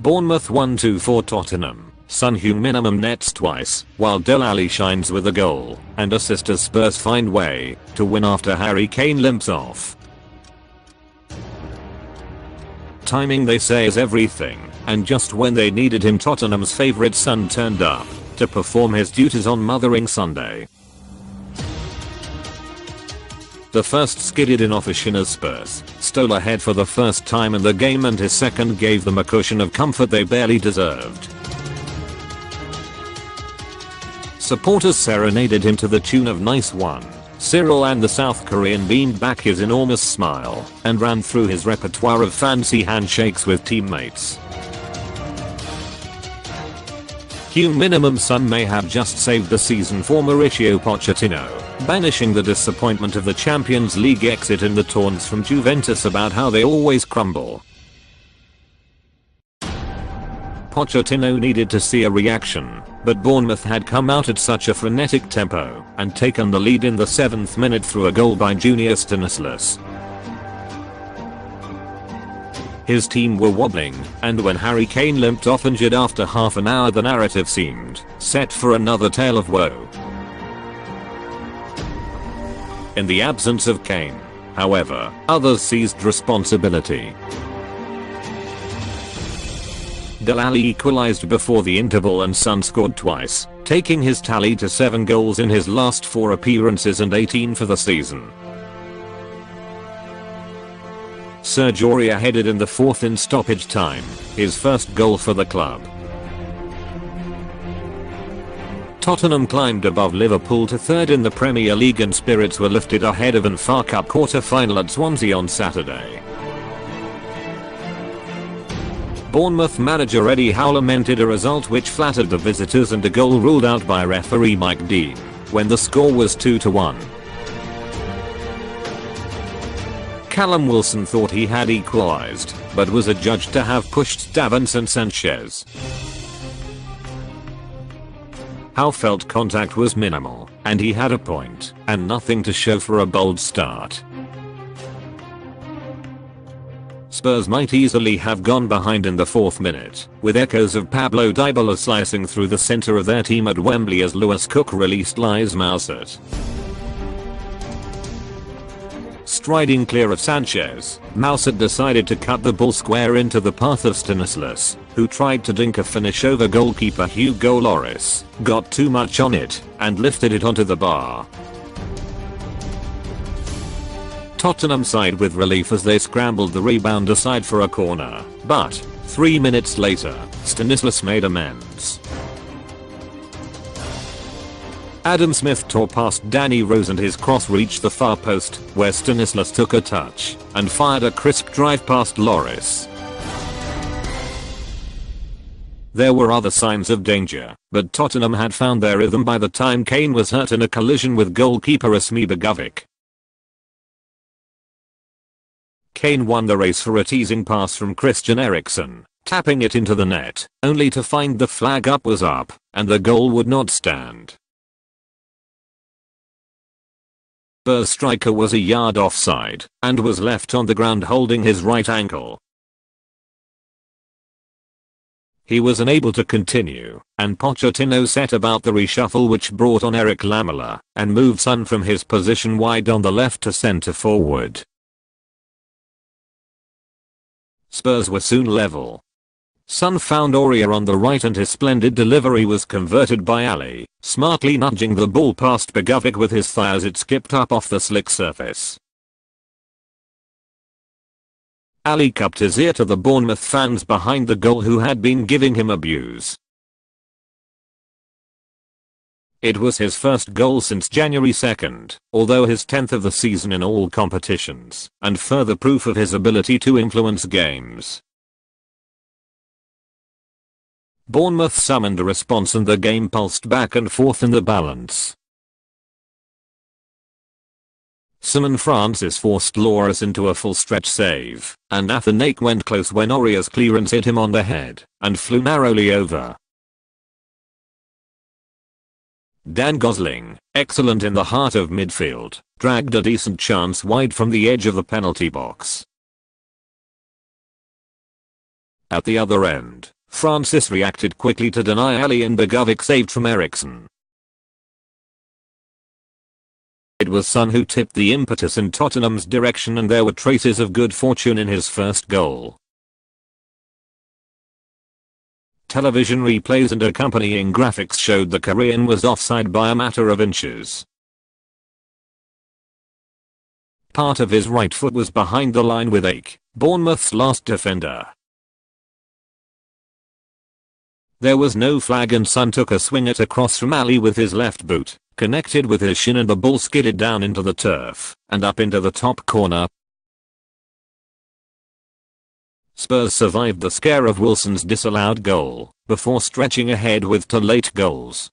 Bournemouth 1-2 for Tottenham. Son Heung-min nets twice, while Dele Alli shines with a goal and assist as Spurs find way to win after Harry Kane limps off. Timing, they say, is everything, and just when they needed him, Tottenham's favourite son turned up to perform his duties on Mothering Sunday. The first skidded in opposition as Spurs stole ahead for the first time in the game, and his second gave them a cushion of comfort they barely deserved. Supporters serenaded him to the tune of "Nice One." Cyril, and the South Korean beamed back his enormous smile and ran through his repertoire of fancy handshakes with teammates. Heung-min's son may have just saved the season for Mauricio Pochettino, banishing the disappointment of the Champions League exit and the taunts from Juventus about how they always crumble. Pochettino needed to see a reaction, but Bournemouth had come out at such a frenetic tempo and taken the lead in the 7th minute through a goal by Junior Stanislas. His team were wobbling, and when Harry Kane limped off injured after half an hour, the narrative seemed set for another tale of woe. In the absence of Kane, however, others seized responsibility. Dele Alli equalised before the interval, and Son scored twice, taking his tally to 7 goals in his last 4 appearances and 18 for the season. Serge Aurier headed in the 4th in stoppage time, his first goal for the club. Tottenham climbed above Liverpool to 3rd in the Premier League, and spirits were lifted ahead of an FA Cup quarter-final at Swansea on Saturday. Bournemouth manager Eddie Howe lamented a result which flattered the visitors and a goal ruled out by referee Mike Dean when the score was 2-1. Callum Wilson thought he had equalised, but was adjudged to have pushed Davinson Sanchez. Howe felt contact was minimal, and he had a point, and nothing to show for a bold start. Spurs might easily have gone behind in the 4th minute, with echoes of Pablo Dybala slicing through the centre of their team at Wembley as Lewis Cook released Lies Mouset. Striding clear of Sanchez, Mouset decided to cut the ball square into the path of Stanislas, who tried to dink a finish over goalkeeper Hugo Lloris, got too much on it, and lifted it onto the bar. Tottenham sighed with relief as they scrambled the rebound aside for a corner, but 3 minutes later, Stanislas made amends. Adam Smith tore past Danny Rose, and his cross reached the far post, where Stanislas took a touch and fired a crisp drive past Lloris. There were other signs of danger, but Tottenham had found their rhythm by the time Kane was hurt in a collision with goalkeeper Asmi Begovic. Kane won the race for a teasing pass from Christian Eriksen, tapping it into the net, only to find the flag up was up, and the goal would not stand. Spurs striker was a yard offside, and was left on the ground holding his right ankle. He was unable to continue, and Pochettino set about the reshuffle, which brought on Eric Lamela, and moved Son from his position wide on the left to centre forward. Spurs were soon level. Son found Aurier on the right, and his splendid delivery was converted by Alli, smartly nudging the ball past Begovic with his thigh as it skipped up off the slick surface. Alli cupped his ear to the Bournemouth fans behind the goal who had been giving him abuse. It was his first goal since January 2nd, although his 10th of the season in all competitions, and further proof of his ability to influence games. Bournemouth summoned a response, and the game pulsed back and forth in the balance. Simon Francis forced Lloris into a full stretch save, and Athanake went close when Aurier's clearance hit him on the head and flew narrowly over. Dan Gosling, excellent in the heart of midfield, dragged a decent chance wide from the edge of the penalty box. At the other end, Francis reacted quickly to Dele Alli and Begovic saved from Eriksson. It was Son who tipped the impetus in Tottenham's direction, and there were traces of good fortune in his first goal. Television replays and accompanying graphics showed the Korean was offside by a matter of inches. Part of his right foot was behind the line with Ake, Bournemouth's last defender. There was no flag and Son took a swing at a cross from Alli with his left boot, connected with his shin and the ball skidded down into the turf and up into the top corner. Spurs survived the scare of Wilson's disallowed goal before stretching ahead with 2 late goals.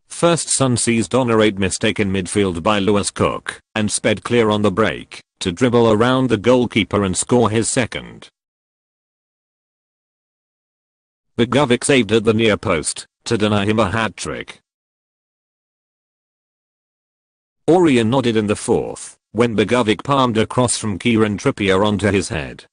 First, Son seized on a late mistake in midfield by Lewis Cook and sped clear on the break to dribble around the goalkeeper and score his second. Begovic saved at the near post to deny him a hat-trick. Aurier nodded in the fourth when Begovic palmed a cross from Kieran Trippier onto his head.